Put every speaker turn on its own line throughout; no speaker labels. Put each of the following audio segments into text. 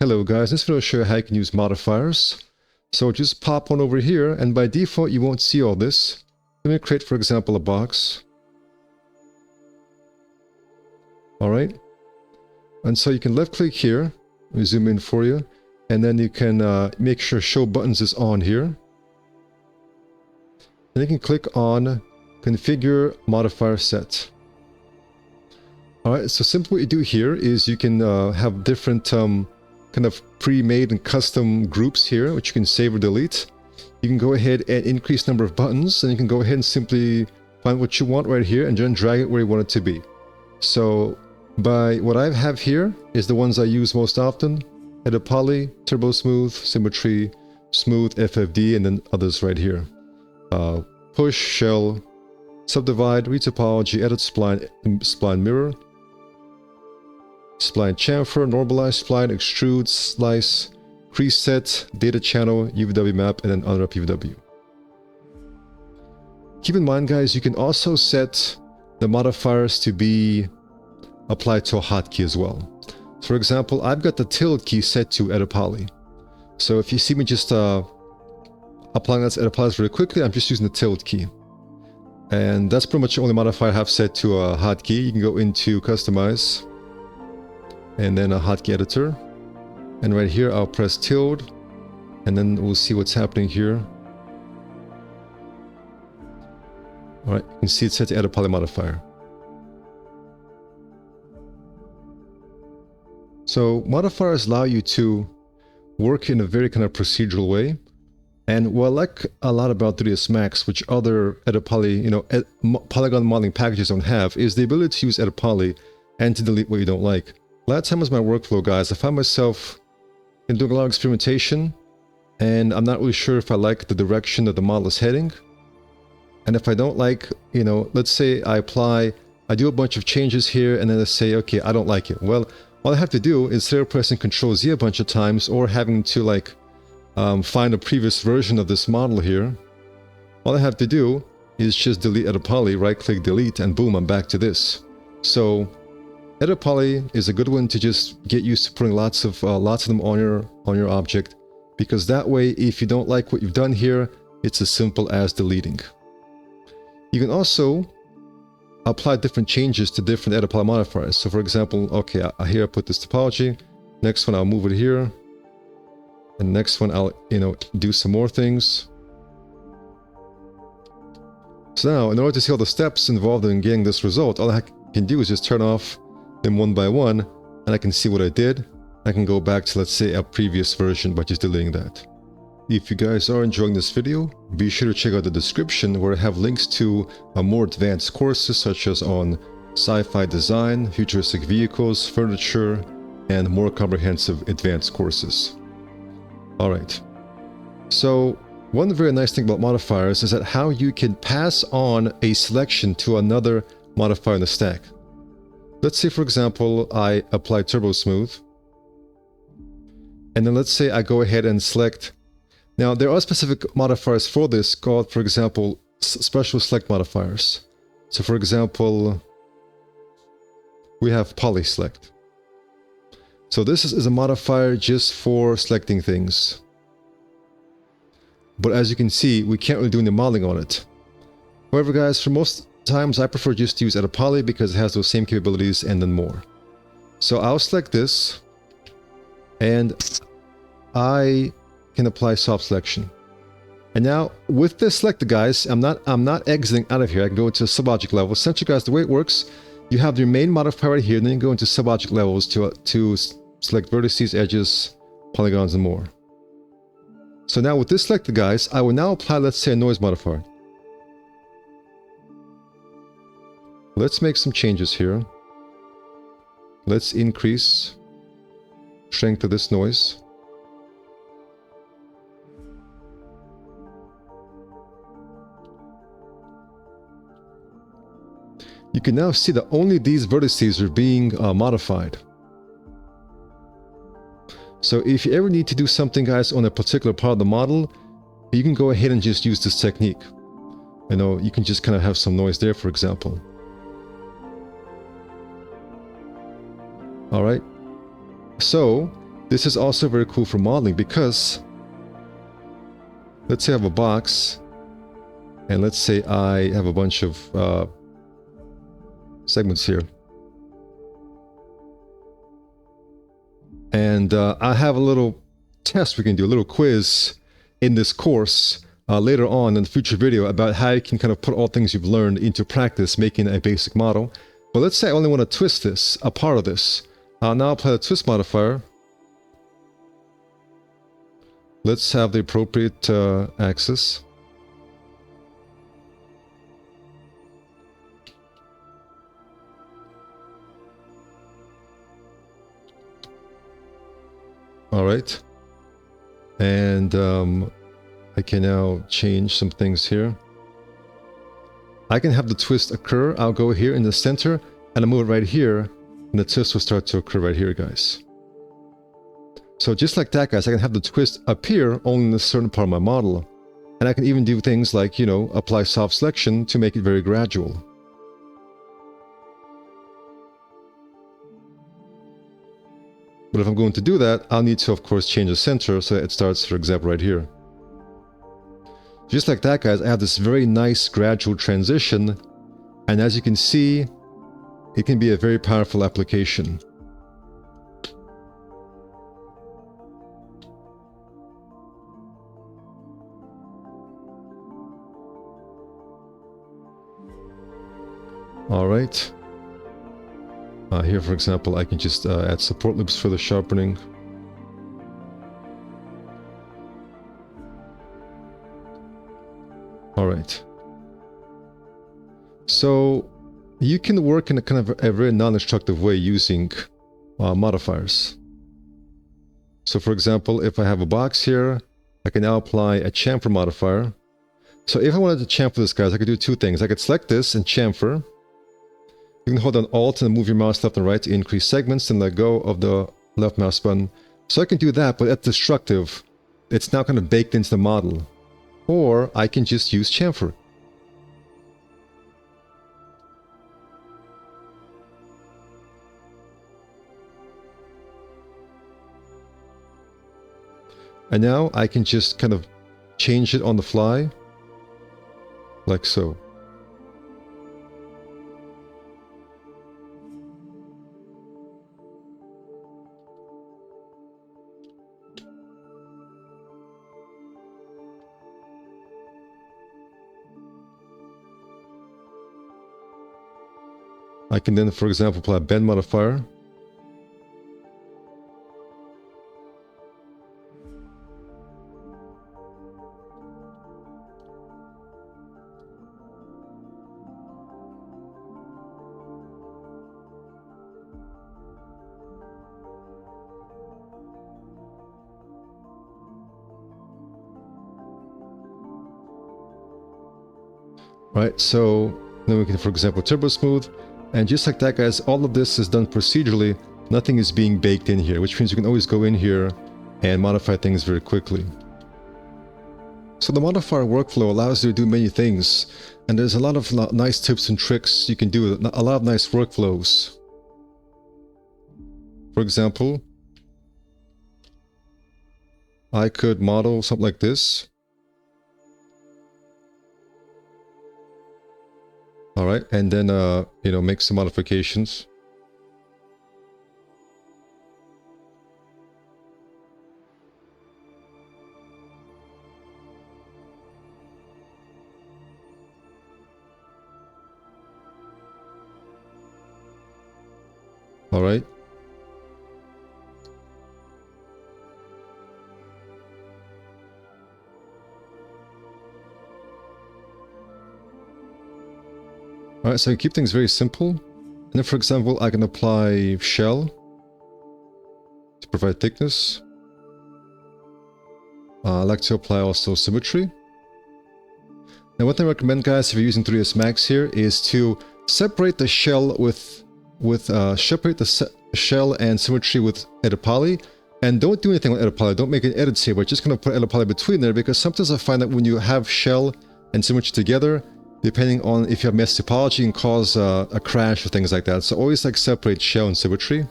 Hello guys, this video will show you how you can use modifiers. So just pop on over here, and by default you won't see all this. Let me create, for example, a box. Alright. And so you can left click here, let me zoom in for you, and then you can make sure show buttons is on here. And you can click on configure modifier set. Alright, so simply what you do here is you can have different kind of pre-made and custom groups here, which you can save or delete. You can go ahead and increase number of buttons, and you can go ahead and simply find what you want right here and then drag it where you want it to be. So by what I have here is the ones I use most often: edit poly, turbo smooth, symmetry, smooth, FFD, and then others right here. Push, shell, subdivide, retopology, edit spline, spline mirror, spline chamfer, normalize spline, extrude, slice, crease set, data channel, UVW map, and then unwrap UVW. Keep in mind, guys, you can also set the modifiers to be applied to a hotkey as well. For example, I've got the tilde key set to edit poly. So if you see me just applying that to edit poly very quickly, I'm just using the tilde key. And that's pretty much the only modifier I have set to a hotkey. You can go into customize, and then a hotkey editor, and right here I'll press tilde, and then we'll see what's happening here. Alright, you can see it's set to edit poly modifier. So modifiers allow you to work in a very kind of procedural way. And what I like a lot about 3ds Max, which other edit poly, Polygon modeling packages don't have, is the ability to use edit poly and to delete what you don't like. A lot of times my workflow, guys, I find myself doing a lot of experimentation, and I'm not really sure if I like the direction that the model is heading. And if I don't like, let's say I do a bunch of changes here, and then I say, okay, I don't like it. Well, all I have to do, instead of pressing Ctrl Z a bunch of times, or having to find a previous version of this model here, all I have to do is just delete edit poly, right click delete, and boom, I'm back to this. So edit poly is a good one to just get used to putting lots of them on your object, because that way, if you don't like what you've done here, it's as simple as deleting. You can also apply different changes to different edit poly modifiers. So for example, okay, here I put this topology, next one I'll move it here, and next one I'll do some more things. So now, in order to see all the steps involved in getting this result, all I can do is just turn off them one by one, and I can see what I did. I can go back to, let's say, a previous version by just deleting that. If you guys are enjoying this video, be sure to check out the description, where I have links to more advanced courses such as on sci-fi design, futuristic vehicles, furniture, and more comprehensive advanced courses. Alright, so one very nice thing about modifiers is that how you can pass on a selection to another modifier in the stack. Let's say, for example, I apply turbo smooth, and then let's say I go ahead and select. Now there are specific modifiers for this called, for example, special select modifiers. So for example, we have poly select. So this is a modifier just for selecting things. But as you can see, we can't really do any modeling on it. However, guys, for most times I prefer just to use edit poly because it has those same capabilities and then more. So I'll select this, and I can apply soft selection. And now with this selected, guys, I'm not exiting out of here. I can go into subobject level. Essentially, guys, the way it works, you have your main modifier right here, and then you go into subobject levels to select vertices, edges, polygons, and more. So now with this selected, guys, I will now apply, let's say, a noise modifier. Let's make some changes here. Let's increase strength of this noise. You can now see that only these vertices are being modified. So if you ever need to do something, guys, on a particular part of the model, you can go ahead and just use this technique. You can just kind of have some noise there, for example. All right. So This is also very cool for modeling because let's say I have a box, and let's say I have a bunch of segments here. And I have a little test we can do, a little quiz in this course later on in the future video about how you can kind of put all things you've learned into practice making a basic model. But let's say I only want to twist this, a part of this. Now I'll apply the twist modifier. Let's have the appropriate axis. All right. And I can now change some things here. I can have the twist occur. I'll go here in the center and I'll move it right here. And the twist will start to occur right here, guys. So just like that, guys, I can have the twist appear only in a certain part of my model. And I can even do things like, you know, apply soft selection to make it very gradual. But if I'm going to do that, I'll need to, of course, change the center so that it starts, for example, right here. Just like that, guys, I have this very nice gradual transition. And as you can see, it can be a very powerful application. All right. Here, for example, I can just add support loops for the sharpening. All right. So you can work in a kind of a very non-destructive way using modifiers. So for example, if I have a box here, I can now apply a chamfer modifier. So if I wanted to chamfer this, guys, I could do two things. I could select this and chamfer. You can hold down Alt and move your mouse left and right to increase segments and let go of the left mouse button. So I can do that, but that's destructive. It's now kind of baked into the model. Or I can just use chamfer. And now I can just kind of change it on the fly, like so. I can then, for example, apply a bend modifier. Right, so then we can, for example, turbo smooth. And just like that, guys, all of this is done procedurally. Nothing is being baked in here, which means you can always go in here and modify things very quickly. So the modifier workflow allows you to do many things. And there's a lot of nice tips and tricks you can do, a lot of nice workflows. For example, I could model something like this. All right, and then, you know, make some modifications. All right. All right, so I keep things very simple. And then, for example, I can apply shell to provide thickness. I like to apply also symmetry. Now, what I recommend, guys, if you're using 3ds Max here, is to separate the shell separate the shell and symmetry with edit poly. And don't do anything with edit poly. Don't make any edits here, but just gonna put edit poly between there, because sometimes I find that when you have shell and symmetry together, depending on if you have mesh topology, it can cause a crash or things like that. So always like separate shell and symmetry.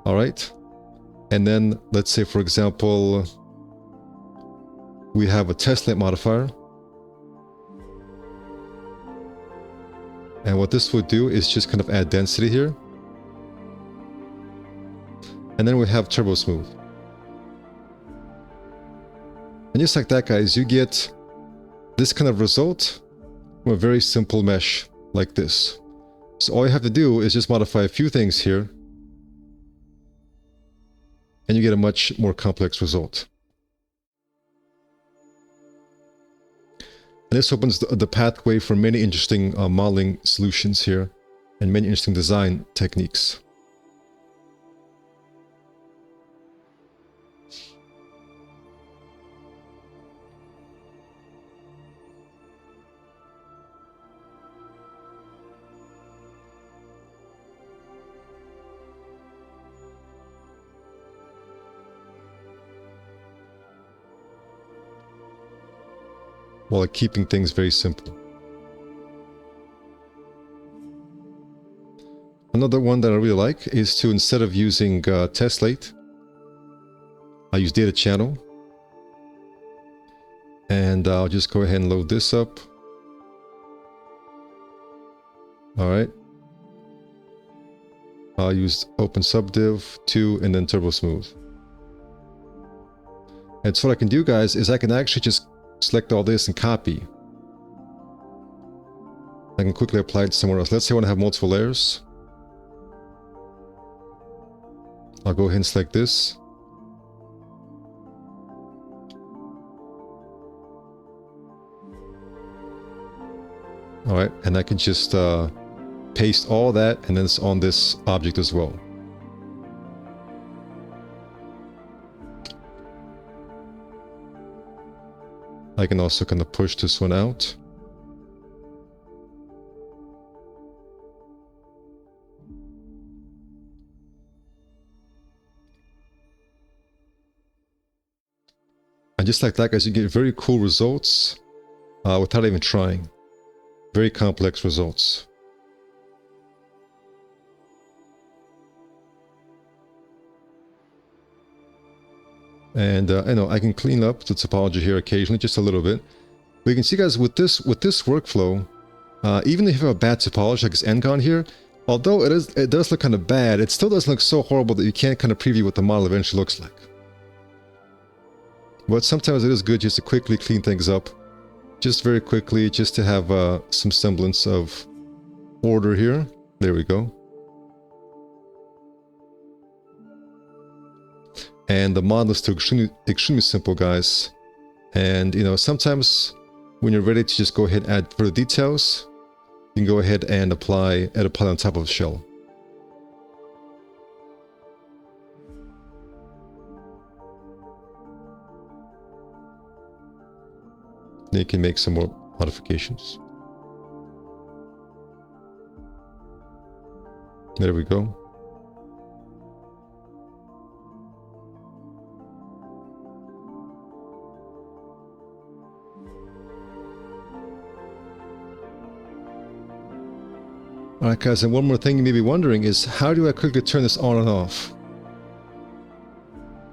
All right. And then let's say, for example, we have a test length modifier. And what this would do is just kind of add density here. And then we have turbo smooth. And just like that, guys, you get this kind of result from a very simple mesh like this. So all you have to do is just modify a few things here, and you get a much more complex result. And this opens the pathway for many interesting modeling solutions here, and many interesting design techniques. While keeping things very simple. Another one that I really like is to, instead of using test late, I use data channel. And I'll just go ahead and load this up. Alright. I'll use open subdiv 2 and then turbo smooth. And so what I can do, guys, is I can actually just select all this and copy. I can quickly apply it somewhere else. Let's say I want to have multiple layers. I'll go ahead and select this. Alright, and I can just paste all that, and then it's on this object as well. I can also kind of push this one out. And just like that, guys, you get very cool results without even trying. Very complex results. And I know I can clean up the topology here occasionally, just a little bit. But you can see, guys, with this workflow, even if you have a bad topology like this Ngon here, although it does look kind of bad, it still doesn't look so horrible that you can't kind of preview what the model eventually looks like. But sometimes it is good just to quickly clean things up, just very quickly, just to have some semblance of order here. There we go. And the model is still extremely simple, guys. And, you know, sometimes when you're ready to just go ahead and add further details, you can go ahead and apply on top of the shell. Then you can make some more modifications. There we go. Alright, guys, and one more thing you may be wondering is, how do I quickly turn this on and off?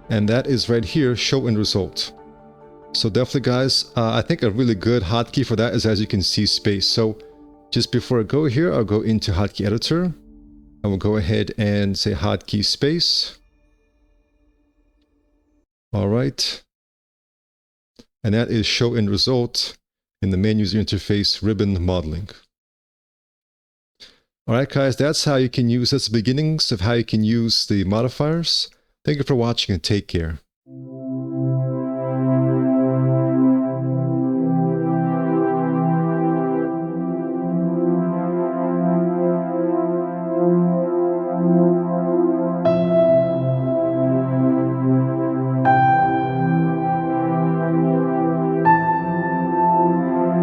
And that is right here, show end result. So definitely, guys, I think a really good hotkey for that is, as you can see, space. So just before I go here, I'll go into hotkey editor. I will go ahead and say hotkey space. Alright. And that is show end result in the main user interface ribbon modeling. Alright, guys, that's how you can use, that's the beginnings of how you can use the modifiers. Thank you for watching and take care.